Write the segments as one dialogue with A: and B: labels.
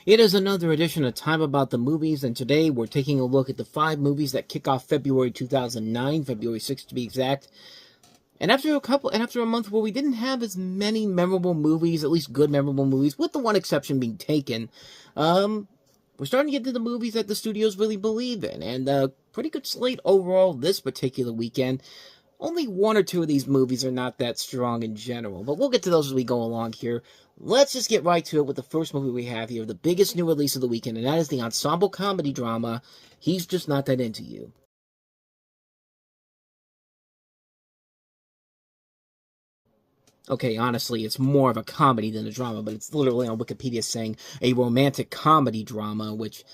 A: It is another edition of Time About the Movies, and today we're taking a look at the 5 movies that kick off February 2009, February 6th to be exact. And after a month where we didn't have as many memorable movies, at least good memorable movies, with the one exception being Taken, we're starting to get to the movies that the studios really believe in, and a pretty good slate overall this particular weekend. Only one or two of these movies are not that strong in general, but we'll get to those as we go along here. Let's just get right to it with the first movie we have here, the biggest new release of the weekend, and that is the ensemble comedy drama, He's Just Not That Into You. Okay, honestly, it's more of a comedy than a drama, but it's literally on Wikipedia saying a romantic comedy drama, which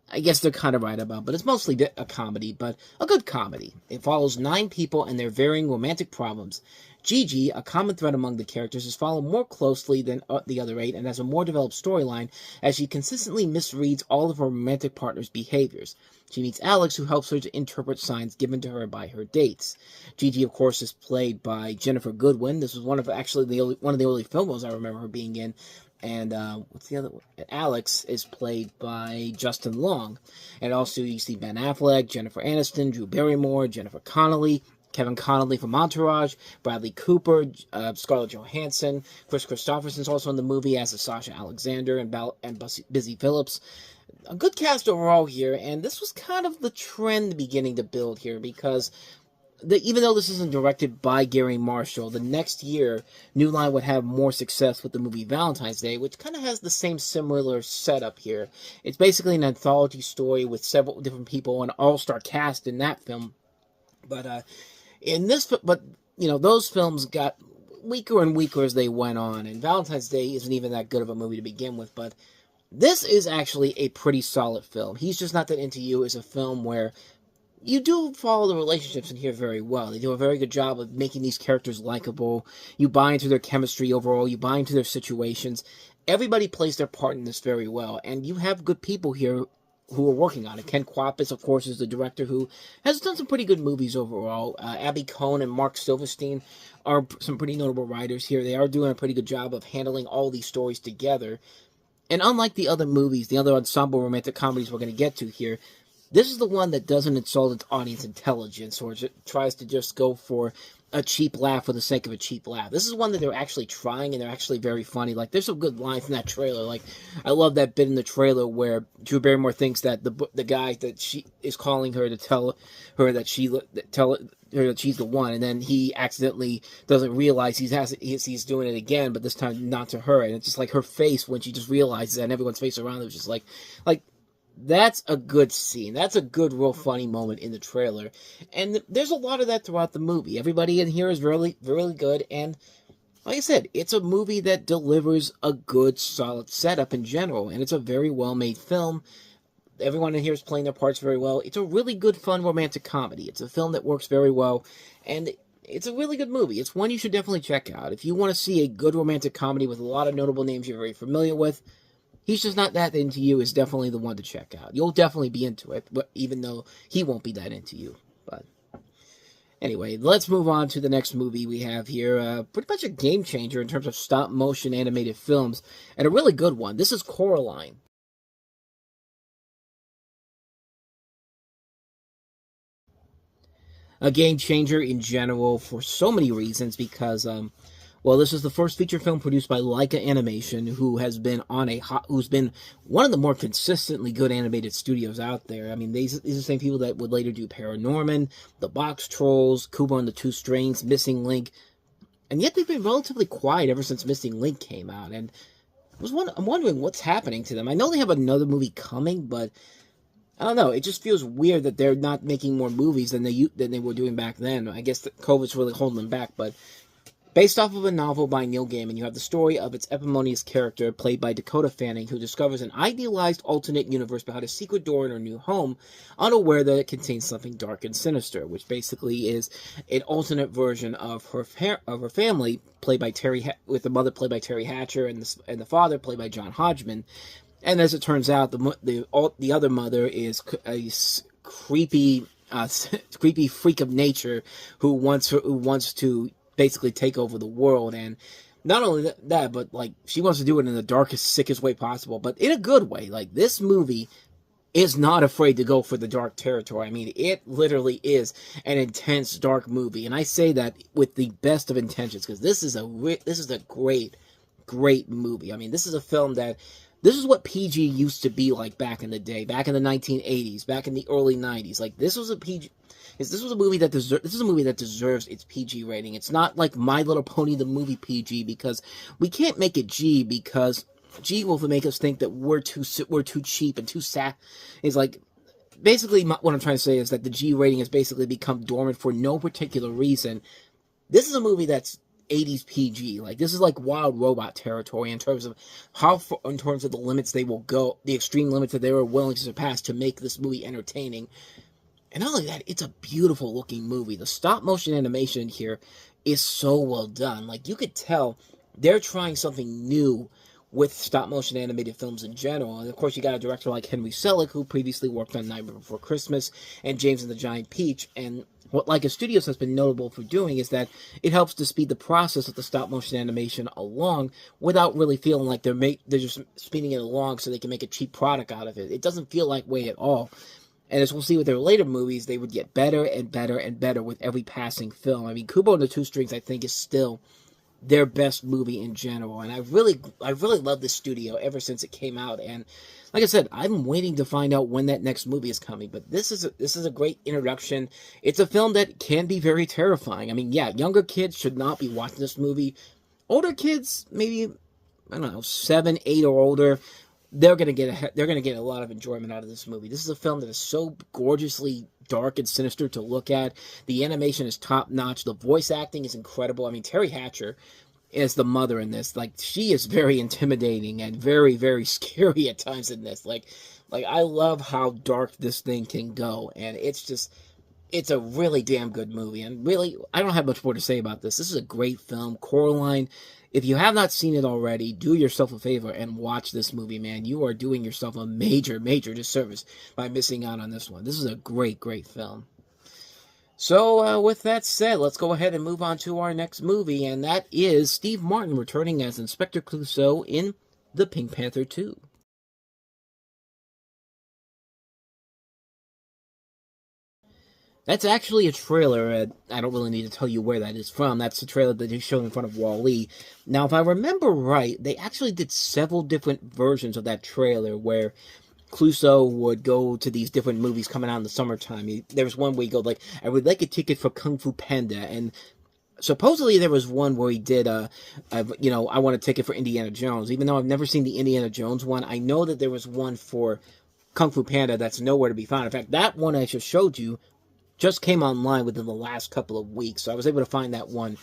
A: I guess they're kind of right about, but it's mostly a comedy, but a good comedy. It follows 9 people and their varying romantic problems. Gigi, a common thread among the characters, is followed more closely than the other 8 and has a more developed storyline as she consistently misreads all of her romantic partner's behaviors. She meets Alex, who helps her to interpret signs given to her by her dates. Gigi, of course, is played by Jennifer Goodwin. This was one of the early film roles I remember her being in. And what's the other one? Alex is played by Justin Long. And also you see Ben Affleck, Jennifer Aniston, Drew Barrymore, Jennifer Connelly, Kevin Connolly from Entourage, Bradley Cooper, Scarlett Johansson, Chris Christopherson's also in the movie as Sasha Alexander and Busy Phillips. A good cast overall here, and this was kind of the trend beginning to build here because even though this isn't directed by Gary Marshall, the next year, New Line would have more success with the movie Valentine's Day, which kind of has the same similar setup here. It's basically an anthology story with several different people, an all-star cast in that film. But those films got weaker and weaker as they went on, and Valentine's Day isn't even that good of a movie to begin with, but this is actually a pretty solid film. He's Just Not That Into You is a film where you do follow the relationships in here very well. They do a very good job of making these characters likable. You buy into their chemistry overall. You buy into their situations. Everybody plays their part in this very well. And you have good people here who are working on it. Ken Kwapis, of course, is the director who has done some pretty good movies overall. Abby Cohn and Mark Silverstein are some pretty notable writers here. They are doing a pretty good job of handling all these stories together. And unlike the other movies, the other ensemble romantic comedies we're going to get to here, this is the one that doesn't insult its audience intelligence or tries to just go for a cheap laugh for the sake of a cheap laugh. This is one that they're actually trying, and they're actually very funny. Like, there's some good lines in that trailer. Like, I love that bit in the trailer where Drew Barrymore thinks that the guy that she is calling her to tell her that she's the one, and then he accidentally doesn't realize he's doing it again, but this time not to her. And it's just like her face when she just realizes that, and everyone's face around her is just like. That's a good scene. That's a good, real funny moment in the trailer. And there's a lot of that throughout the movie. Everybody in here is really, really good. And like I said, it's a movie that delivers a good, solid setup in general. And it's a very well-made film. Everyone in here is playing their parts very well. It's a really good, fun, romantic comedy. It's a film that works very well. And it's a really good movie. It's one you should definitely check out. If you want to see a good romantic comedy with a lot of notable names you're very familiar with, He's Just Not That Into You is definitely the one to check out. You'll definitely be into it, but even though he won't be that into you. But anyway, let's move on to the next movie we have here. Pretty much a game changer in terms of stop-motion animated films, and a really good one. This is Coraline. A game changer in general for so many reasons because, this is the first feature film produced by Leica Animation, who's been one of the more consistently good animated studios out there. I mean, these are the same people that would later do Paranorman, The Box Trolls, Kubo and the Two Strings, Missing Link, and yet they've been relatively quiet ever since Missing Link came out. And I'm wondering what's happening to them. I know they have another movie coming, but I don't know. It just feels weird that they're not making more movies than they were doing back then. I guess that COVID's really holding them back, but based off of a novel by Neil Gaiman, you have the story of its eponymous character, played by Dakota Fanning, who discovers an idealized alternate universe behind a secret door in her new home, unaware that it contains something dark and sinister, which basically is an alternate version of her family, played by with the mother played by Terry Hatcher and the father played by John Hodgman. And as it turns out, the other mother is a creepy freak of nature who wants to basically take over the world. And not only that, but like she wants to do it in the darkest, sickest way possible, but in a good way. Like this movie is not afraid to go for the dark territory. I mean, it literally is an intense, dark movie, and I say that with the best of intentions because this is a great, great movie. I mean, this is a film that this is what PG used to be like back in the day, back in the 1980s, back in the early 90s. Like this was a PG. This was a movie that this is a movie that deserves its PG rating. It's not like My Little Pony the movie PG because we can't make it G because G will make us think that we're too cheap and too sad. It's like basically what I'm trying to say is that the G rating has basically become dormant for no particular reason. This is a movie that's 80s PG. Like this is like Wild Robot territory in terms of in terms of the limits they will go, the extreme limits that they were willing to surpass to make this movie entertaining. And not only that, it's a beautiful looking movie. The stop motion animation here is so well done. Like you could tell they're trying something new with stop motion animated films in general. And of course you got a director like Henry Selick who previously worked on Nightmare Before Christmas and James and the Giant Peach. And what Leica Studios has been notable for doing is that it helps to speed the process of the stop motion animation along without really feeling like they're just speeding it along so they can make a cheap product out of it. It doesn't feel like way at all. And as we'll see with their later movies, they would get better and better and better with every passing film. I mean, Kubo and the Two Strings, I think, is still their best movie in general. And I really love this studio ever since it came out. And like I said, I'm waiting to find out when that next movie is coming. But this is a great introduction. It's a film that can be very terrifying. I mean, yeah, younger kids should not be watching this movie. Older kids, maybe, I don't know, 7, 8 or older, they're gonna get a lot of enjoyment out of this movie. This is a film that is so gorgeously dark and sinister to look at. The animation is top notch. The voice acting is incredible. I mean, Terry Hatcher is the mother in this. Like she is very intimidating and very, very scary at times in this. Like I love how dark this thing can go, and it's a really damn good movie. And really, I don't have much more to say about this. This is a great film. Coraline, if you have not seen it already, do yourself a favor and watch this movie, man. You are doing yourself a major, major disservice by missing out on this one. This is a great, great film. So, with that said, let's go ahead and move on to our next movie, and that is Steve Martin returning as Inspector Clouseau in The Pink Panther 2. That's actually a trailer. I don't really need to tell you where that is from. That's the trailer that they showed in front of Wall-E. Now, if I remember right, they actually did several different versions of that trailer where Clouseau would go to these different movies coming out in the summertime. There was one where he go like, I would like a ticket for Kung Fu Panda, and supposedly there was one where he did, I want a ticket for Indiana Jones. Even though I've never seen the Indiana Jones one, I know that there was one for Kung Fu Panda that's nowhere to be found. In fact, that one I just showed you just came online within the last couple of weeks, so I was able to find that one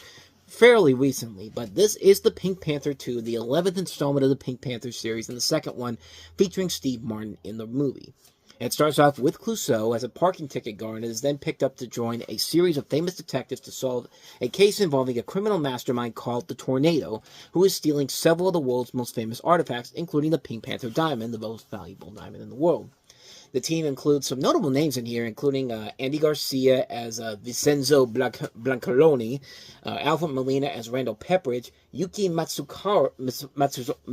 A: fairly recently. But this is The Pink Panther 2, the 11th installment of the Pink Panther series, and the second one featuring Steve Martin in the movie. It starts off with Clouseau as a parking ticket guard and is then picked up to join a series of famous detectives to solve a case involving a criminal mastermind called the Tornado, who is stealing several of the world's most famous artifacts, including the Pink Panther diamond, the most valuable diamond in the world. The team includes some notable names in here, including Andy Garcia as Vincenzo Blancaloni, Alfred Molina as Randall Pepperidge, Yuki Matsuaki, Matsuzarki,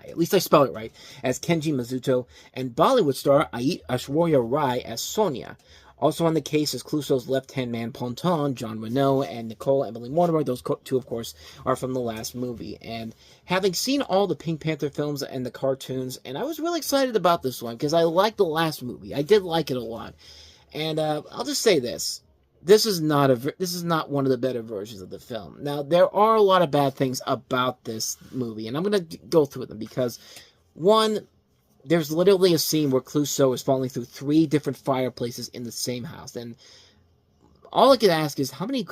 A: at least I spell it right, as Kenji Mizuto, and Bollywood star Aishwarya Rai as Sonia. Also on the case is Clouseau's left-hand man Ponton, John Reno, and Nicole Emily Mortimer. Those two, of course, are from the last movie. And having seen all the Pink Panther films and the cartoons, and I was really excited about this one because I liked the last movie. I did like it a lot. And I'll just say this. This is not one of the better versions of the film. Now, there are a lot of bad things about this movie, and I'm going to go through them because, one, there's literally a scene where Clouseau is falling through 3 different fireplaces in the same house. And all I could ask is, how many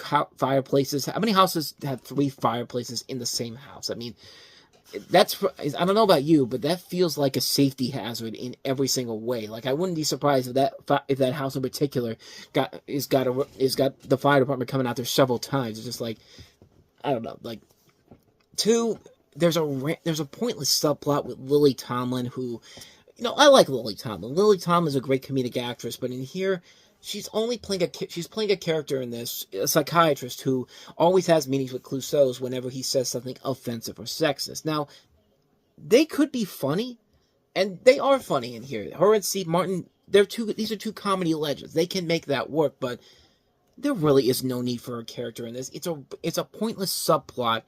A: houses have 3 fireplaces in the same house? I mean, I don't know about you, but that feels like a safety hazard in every single way. Like, I wouldn't be surprised if that house in particular got the fire department coming out there several times. It's just like, I don't know, like, 2, there's a pointless subplot with Lily Tomlin, who I like Lily Tomlin. Lily Tomlin is a great comedic actress, but in here, she's playing a character in this, a psychiatrist who always has meetings with Clouseau's whenever he says something offensive or sexist. Now, they could be funny, and they are funny in here. Her and Steve Martin, these are two comedy legends. They can make that work, but there really is no need for a character in this. It's a pointless subplot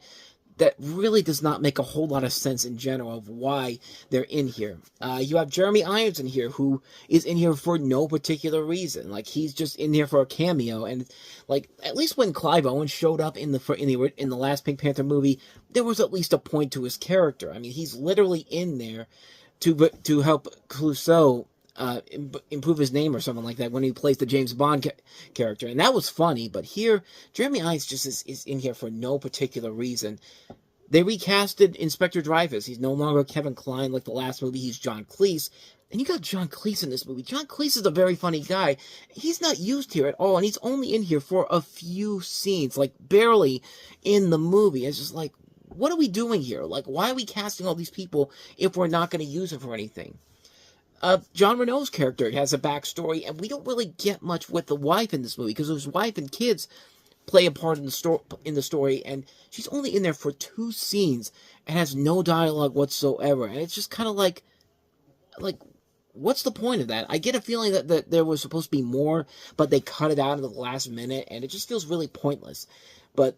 A: that really does not make a whole lot of sense in general of why they're in here. You have Jeremy Irons in here, who is in here for no particular reason. Like, he's just in here for a cameo, and like, at least when Clive Owen showed up in the last Pink Panther movie, there was at least a point to his character. I mean, he's literally in there to help Clouseau improve his name or something like that when he plays the James Bond character, and that was funny. But here, Jeremy Irons just is in here for no particular reason. They recasted Inspector Dreyfus. He's no longer Kevin Kline like the last movie. He's John Cleese. And you got John Cleese in this movie. John Cleese is a very funny guy. He's not used here at all, and he's only in here for a few scenes, like barely in the movie. It's just like, what are we doing here? Like, why are we casting all these people if we're not going to use them for anything? John Renault's character has a backstory, and we don't really get much with the wife in this movie, because his wife and kids play a part in the story, and she's only in there for 2 scenes and has no dialogue whatsoever. And it's just kind of like, what's the point of that? I get a feeling that there was supposed to be more, but they cut it out at the last minute, and it just feels really pointless. But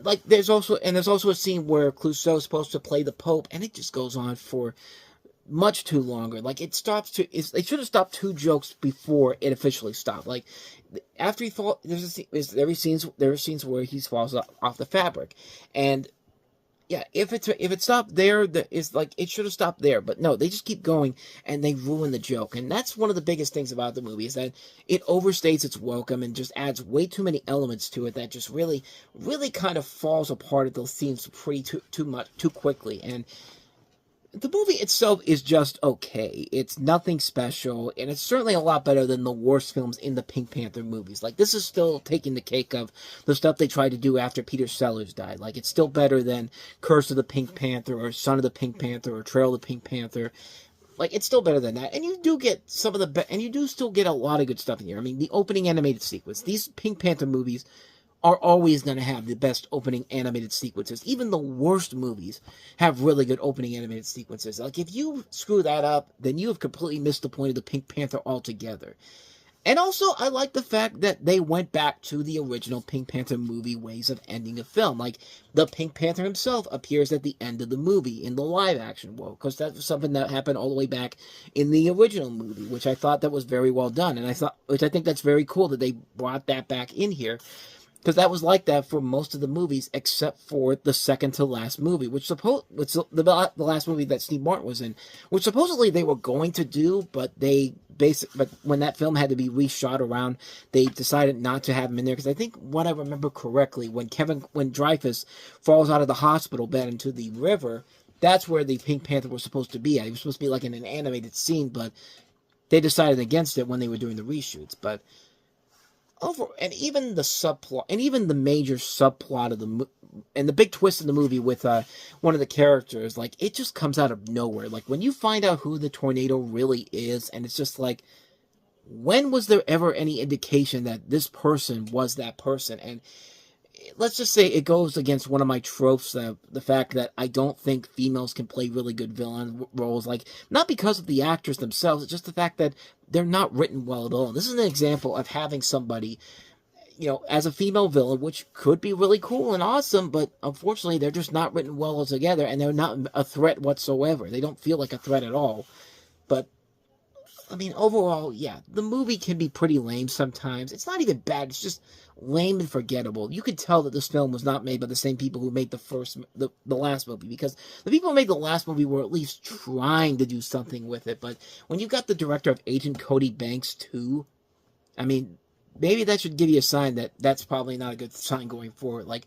A: like, there's also a scene where Clouseau is supposed to play the Pope, and it just goes on for much too longer. Like, they should have stopped 2 jokes before it officially stopped. Like, after he falls, there are scenes where he falls off the fabric, and yeah, if it stopped there, it should have stopped there. But no, they just keep going, and they ruin the joke. And that's one of the biggest things about the movie, is that it overstates its welcome and just adds way too many elements to it that just really, really kind of falls apart at those scenes too quickly. And the movie itself is just okay. It's nothing special, and it's certainly a lot better than the worst films in the Pink Panther movies. Like, this is still taking the cake of the stuff they tried to do after Peter Sellers died. Like, it's still better than Curse of the Pink Panther, or Son of the Pink Panther, or Trail of the Pink Panther. Like, it's still better than that. And you do get and you do still get a lot of good stuff in here. I mean, the opening animated sequence. These Pink Panther movies are always going to have the best opening animated sequences. Even the worst movies have really good opening animated sequences. Like, if you screw that up, then you have completely missed the point of the Pink Panther altogether. And also, I like the fact that they went back to the original Pink Panther movie ways of ending a film. Like, the Pink Panther himself appears at the end of the movie in the live-action world, because that was something that happened all the way back in the original movie, which I thought that was very well done. And which I think that's very cool that they brought that back in here, because that was like that for most of the movies, except for the second to last movie, the last movie that Steve Martin was in, which supposedly they were going to do, but when that film had to be reshot around, they decided not to have him in there. Because I think, what I remember correctly, when Dreyfus falls out of the hospital bed into the river, that's where the Pink Panther was supposed to be at. He was supposed to be like in an animated scene, but they decided against it when they were doing the reshoots. But and even the subplot, and even the major subplot of and the big twist in the movie with one of the characters, like, it just comes out of nowhere. Like, when you find out who the tornado really is, and it's just like, when was there ever any indication that this person was that person? And let's just say it goes against one of my tropes, the fact that I don't think females can play really good villain roles. Like, not because of the actors themselves, it's just the fact that they're not written well at all. This is an example of having somebody, as a female villain, which could be really cool and awesome, but unfortunately they're just not written well together, and they're not a threat whatsoever. They don't feel like a threat at all. But I mean, overall, yeah, the movie can be pretty lame sometimes. It's not even bad, it's just lame and forgettable. You could tell that this film was not made by the same people who made the last movie, because the people who made the last movie were at least trying to do something with it. But when you got the director of Agent Cody Banks 2, I mean, maybe that should give you a sign that that's probably not a good sign going forward. Like,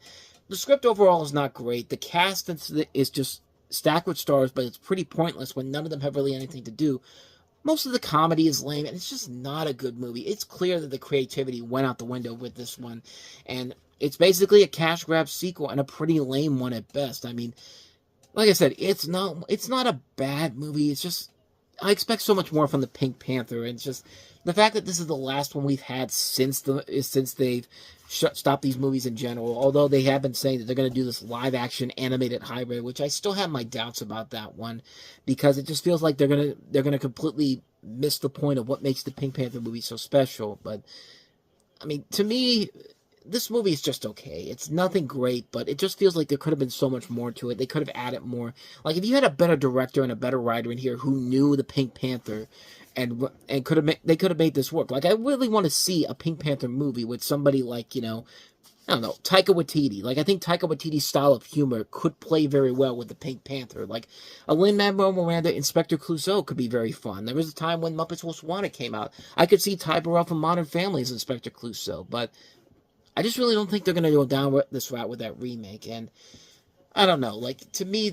A: the script overall is not great. The cast is just stacked with stars, but it's pretty pointless when none of them have really anything to do. Most of the comedy is lame, and it's just not a good movie. It's clear that the creativity went out the window with this one, and it's basically a cash grab sequel, and a pretty lame one at best. I mean, like I said, it's not a bad movie. It's just, I expect so much more from the Pink Panther, and it's just the fact that this is the last one we've had since they've stopped these movies in general. Although they have been saying that they're going to do this live action animated hybrid, which I still have my doubts about that one, because it just feels like they're gonna completely miss the point of what makes the Pink Panther movie so special. But I mean, to me, this movie is just okay. It's nothing great, but it just feels like there could have been so much more to it. They could have added more. Like, if you had a better director and a better writer in here who knew the Pink Panther and they could have made this work. Like, I really want to see a Pink Panther movie with somebody like, I don't know, Taika Waititi. Like, I think Taika Waititi's style of humor could play very well with the Pink Panther. Like, a Lin-Manuel Miranda Inspector Clouseau could be very fun. There was a time when Muppets Most Wanted came out. I could see Ty Burrell from Modern Family as Inspector Clouseau, but I just really don't think they're going to go down this route with that remake. And I don't know. Like, to me,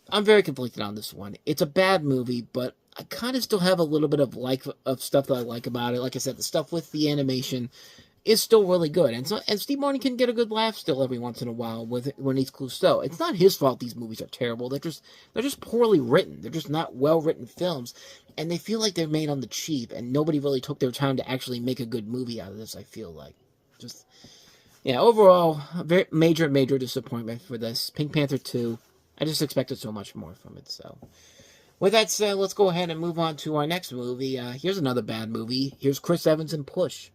A: I'm very conflicted on this one. It's a bad movie, but I kind of still have a little bit of stuff that I like about it. Like I said, the stuff with the animation is still really good. And Steve Martin can get a good laugh still every once in a while when he's Clouseau. It's not his fault these movies are terrible. They're just poorly written. They're just not well-written films. And they feel like they're made on the cheap, and nobody really took their time to actually make a good movie out of this, I feel like. Just, yeah, overall, a very major disappointment for this. Pink Panther 2, I just expected so much more from it, so. With that said, let's go ahead and move on to our next movie. Here's another bad movie. Here's Chris Evans in Push.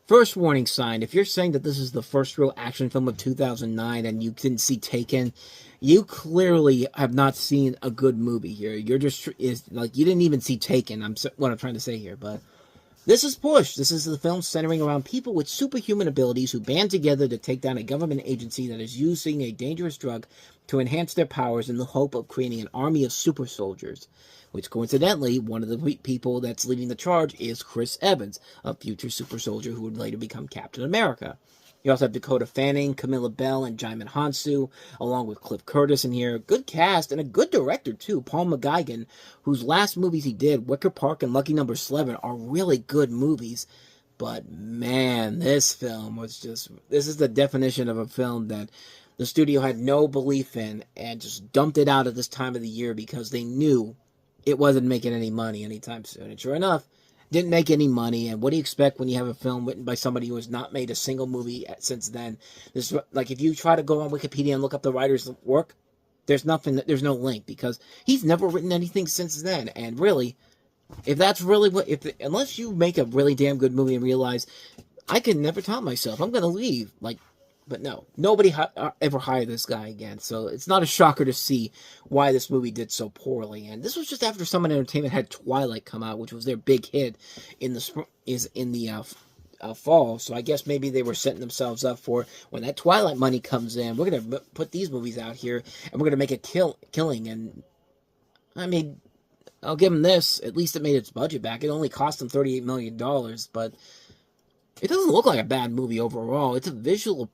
A: First warning sign, if you're saying that this is the first real action film of 2009 and you didn't see Taken, you clearly have not seen a good movie here. You're just, you didn't even see Taken, what I'm trying to say here, but this is Push. This is the film centering around people with superhuman abilities who band together to take down a government agency that is using a dangerous drug to enhance their powers in the hope of creating an army of super soldiers. Which, coincidentally, one of the people that's leading the charge is Chris Evans, a future super soldier who would later become Captain America. You also have Dakota Fanning, Camilla Bell, and Jaimin Hansu, along with Cliff Curtis in here. Good cast, and a good director, too, Paul McGuigan, whose last movies he did, Wicker Park and Lucky Number 11, are really good movies. But, man, this film was just... This is the definition of a film that the studio had no belief in and just dumped it out at this time of the year because they knew it wasn't making any money anytime soon. And sure enough, didn't make any money. And what do you expect when you have a film written by somebody who has not made a single movie since then? This, like, if you try to go on Wikipedia and look up the writer's work, there's no link because he's never written anything since then. And really, if that's really unless you make a really damn good movie and realize, I can never top myself, I'm going to leave. But no, nobody ever hired this guy again, so it's not a shocker to see why this movie did so poorly. And this was just after Summit Entertainment had Twilight come out, which was their big hit in the fall. So I guess maybe they were setting themselves up for when that Twilight money comes in, we're gonna put these movies out here and we're gonna make a killing. And I mean, I'll give them this. At least it made its budget back. It only cost them $38 million, but it doesn't look like a bad movie overall. It's a visual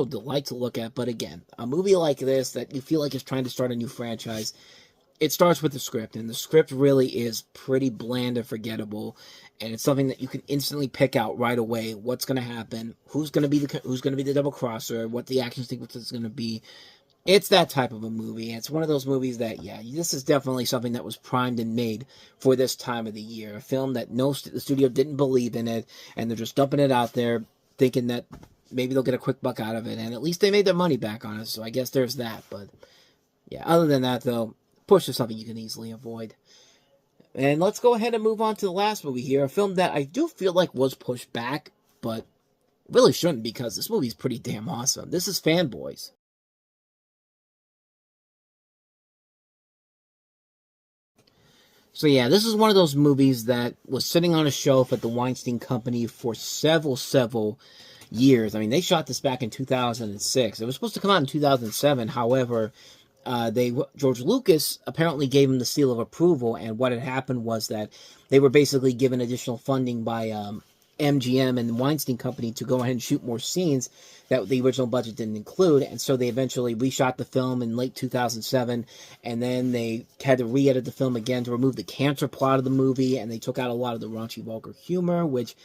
A: delight to look at. But again, a movie like this that you feel like is trying to start a new franchise, it starts with the script, and the script really is pretty bland and forgettable. And it's something that you can instantly pick out right away. What's going to happen? Who's going to be the double crosser? What the action sequence is going to be? It's that type of a movie. It's one of those movies that, yeah, this is definitely something that was primed and made for this time of the year. A film that the studio didn't believe in it, and they're just dumping it out there, thinking that maybe they'll get a quick buck out of it, and at least they made their money back on it, so I guess there's that. But, yeah, other than that, though, Push is something you can easily avoid. And let's go ahead and move on to the last movie here, a film that I do feel like was pushed back, but really shouldn't because this movie is pretty damn awesome. This is Fanboys. So yeah, this is one of those movies that was sitting on a shelf at the Weinstein Company for several years. I mean, they shot this back in 2006. It was supposed to come out in 2007. However, George Lucas apparently gave him the seal of approval, and what had happened was that they were basically given additional funding by MGM and the Weinstein Company to go ahead and shoot more scenes that the original budget didn't include, and so they eventually reshot the film in late 2007, and then they had to re-edit the film again to remove the cancer plot of the movie, and they took out a lot of the raunchy, vulgar humor, which,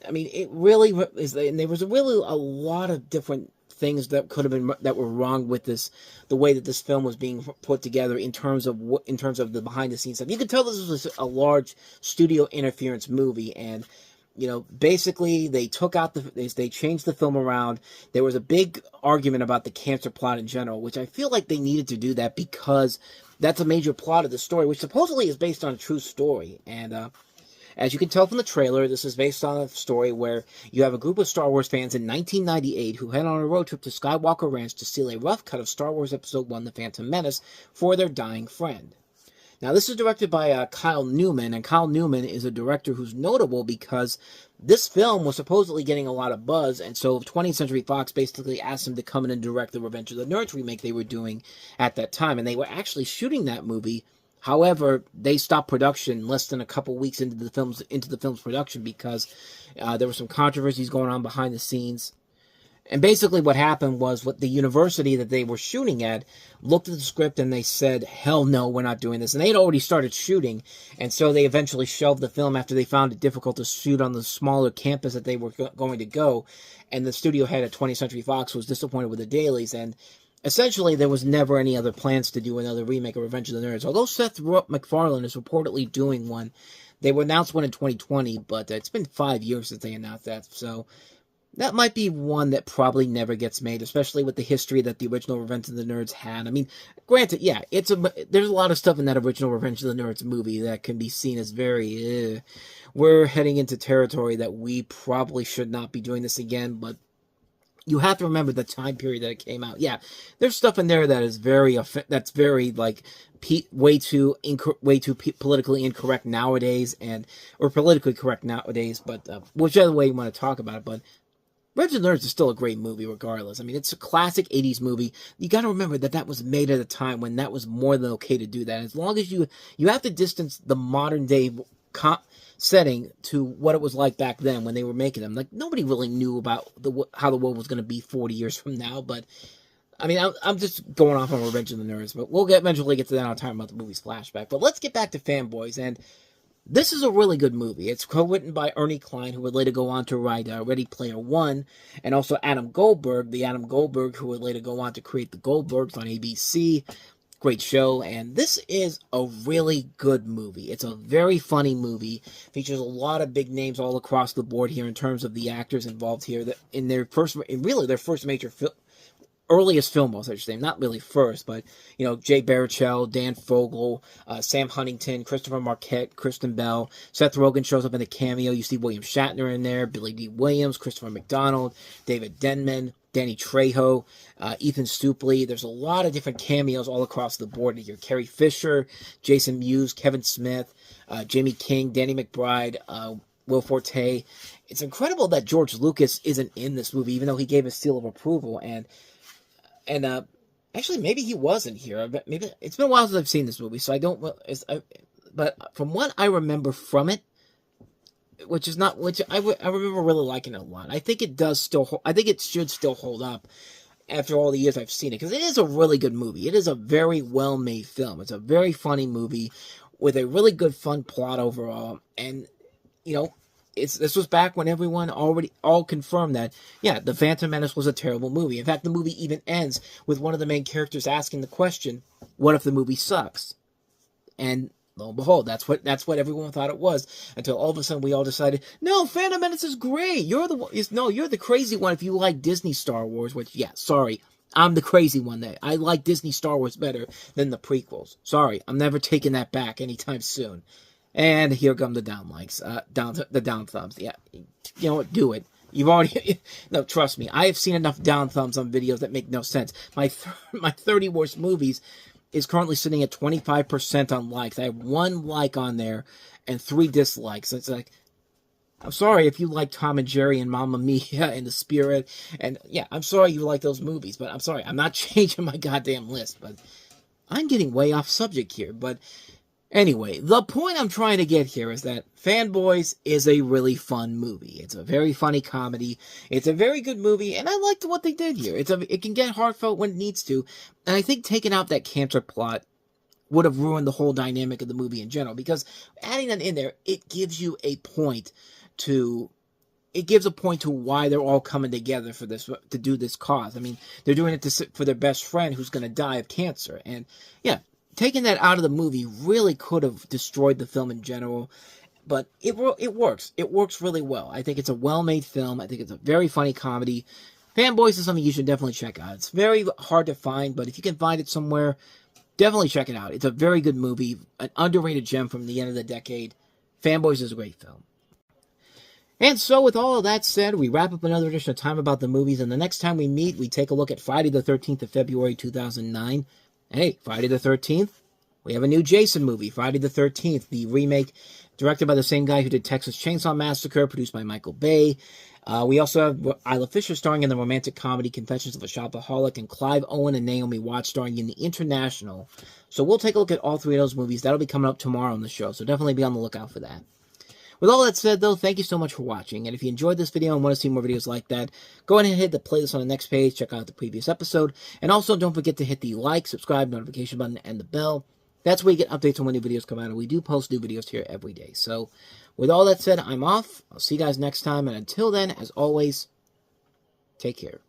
A: I mean, it really is, and there was really a lot of different things that could have been that were wrong with this, the way that this film was being put together in terms of the behind the scenes stuff. You could tell this was a large studio interference movie, and basically they took out they changed the film around. There was a big argument about the cancer plot in general, which I feel like they needed to do that because that's a major plot of the story, which supposedly is based on a true story. And as you can tell from the trailer, this is based on a story where you have a group of Star Wars fans in 1998 who head on a road trip to Skywalker Ranch to steal a rough cut of Star Wars Episode 1, The Phantom Menace, for their dying friend. Now, this is directed by Kyle Newman, and Kyle Newman is a director who's notable because this film was supposedly getting a lot of buzz, and so 20th Century Fox basically asked him to come in and direct the Revenge of the Nerds remake they were doing at that time, and they were actually shooting that movie. However, they stopped production less than a couple weeks into the film's production because there were some controversies going on behind the scenes. And basically what happened was what the university that they were shooting at looked at the script and they said, hell no, we're not doing this. And they had already started shooting, and so they eventually shelved the film after they found it difficult to shoot on the smaller campus that they were going to go. And the studio head at 20th Century Fox was disappointed with the dailies, and essentially, there was never any other plans to do another remake of Revenge of the Nerds. Although Seth MacFarlane is reportedly doing one, they would announce one in 2020, but it's been 5 years since they announced that, so that might be one that probably never gets made, especially with the history that the original Revenge of the Nerds had. I mean, granted, yeah, there's a lot of stuff in that original Revenge of the Nerds movie that can be seen as very, we're heading into territory that we probably should not be doing this again, but you have to remember the time period that it came out. Yeah, there's stuff in there that is very like way too politically incorrect nowadays, or politically correct nowadays. But whichever way you want to talk about it, but Revenge of the Nerds is still a great movie regardless. I mean, it's a classic 80s movie. You got to remember that was made at a time when that was more than okay to do that. As long as you have to distance the modern day setting to what it was like back then when they were making them. Like, nobody really knew about how the world was going to be 40 years from now, but I mean, I'm just going off on Revenge of the Nerds, but we'll eventually get to that on time about the movie's flashback. But let's get back to Fanboys, and this is a really good movie. It's co-written by Ernie Klein, who would later go on to write Ready Player One, and also Adam Goldberg who would later go on to create The Goldbergs on ABC. Great show, and this is a really good movie. It's a very funny movie. Features a lot of big names all across the board here in terms of the actors involved here. In their first major earliest film, I should say, not really first, but Jay Baruchel, Dan Fogel, Sam Huntington, Christopher Marquette, Kristen Bell, Seth Rogen shows up in a cameo. You see William Shatner in there, Billy D. Williams, Christopher McDonald, David Denman, Danny Trejo, Ethan Suplee. There's a lot of different cameos all across the board here. Carrie Fisher, Jason Mewes, Kevin Smith, Jamie King, Danny McBride, Will Forte. It's incredible that George Lucas isn't in this movie, even though he gave a seal of approval. And actually, maybe he wasn't here. Maybe it's been a while since I've seen this movie, so I don't. But from what I remember from it, which I remember really liking it a lot. I think it does still. I think it should still hold up after all the years I've seen it, because it is a really good movie. It is a very well made film. It's a very funny movie with a really good fun plot overall, and this was back when everyone all confirmed that, yeah, The Phantom Menace was a terrible movie. In fact, the movie even ends with one of the main characters asking the question, what if the movie sucks? And lo and behold, that's what everyone thought it was, until all of a sudden we all decided, no, Phantom Menace is great. You're the crazy one if you like Disney Star Wars, which, yeah, sorry, I'm the crazy one there. I like Disney Star Wars better than the prequels. Sorry, I'm never taking that back anytime soon. And here come the down likes, the down thumbs. Yeah, you know what? Do it. You've already no. Trust me, I have seen enough down thumbs on videos that make no sense. My 30 worst movies is currently sitting at 25% on likes. I have 1 like on there and 3 dislikes. It's like, I'm sorry if you like Tom and Jerry and Mamma Mia and The Spirit, and yeah, I'm sorry you like those movies, but I'm sorry, I'm not changing my goddamn list. But I'm getting way off subject here, but. Anyway, the point I'm trying to get here is that Fanboys is a really fun movie. It's a very funny comedy. It's a very good movie, and I liked what they did here. It can get heartfelt when it needs to, and I think taking out that cancer plot would have ruined the whole dynamic of the movie in general, because adding that in there, it gives you a point to it gives a point to why they're all coming together for this, to do this cause. I mean, they're doing it for their best friend who's going to die of cancer. And yeah, taking that out of the movie really could have destroyed the film in general. But it works. It works really well. I think it's a well-made film. I think it's a very funny comedy. Fanboys is something you should definitely check out. It's very hard to find, but if you can find it somewhere, definitely check it out. It's a very good movie, an underrated gem from the end of the decade. Fanboys is a great film. And so, with all of that said, we wrap up another edition of Time About the Movies, and the next time we meet, we take a look at Friday the 13th of February 2009. And hey, Friday the 13th, we have a new Jason movie, Friday the 13th, the remake, directed by the same guy who did Texas Chainsaw Massacre, produced by Michael Bay. We also have Isla Fisher starring in the romantic comedy Confessions of a Shopaholic, and Clive Owen and Naomi Watts starring in The International. So we'll take a look at all three of those movies. That'll be coming up tomorrow on the show, so definitely be on the lookout for that. With all that said, though, thank you so much for watching, and if you enjoyed this video and want to see more videos like that, go ahead and hit the playlist on the next page, check out the previous episode, and also don't forget to hit the like, subscribe, notification button, and the bell. That's where you get updates on when new videos come out, and we do post new videos here every day. So, with all that said, I'm off. I'll see you guys next time, and until then, as always, take care.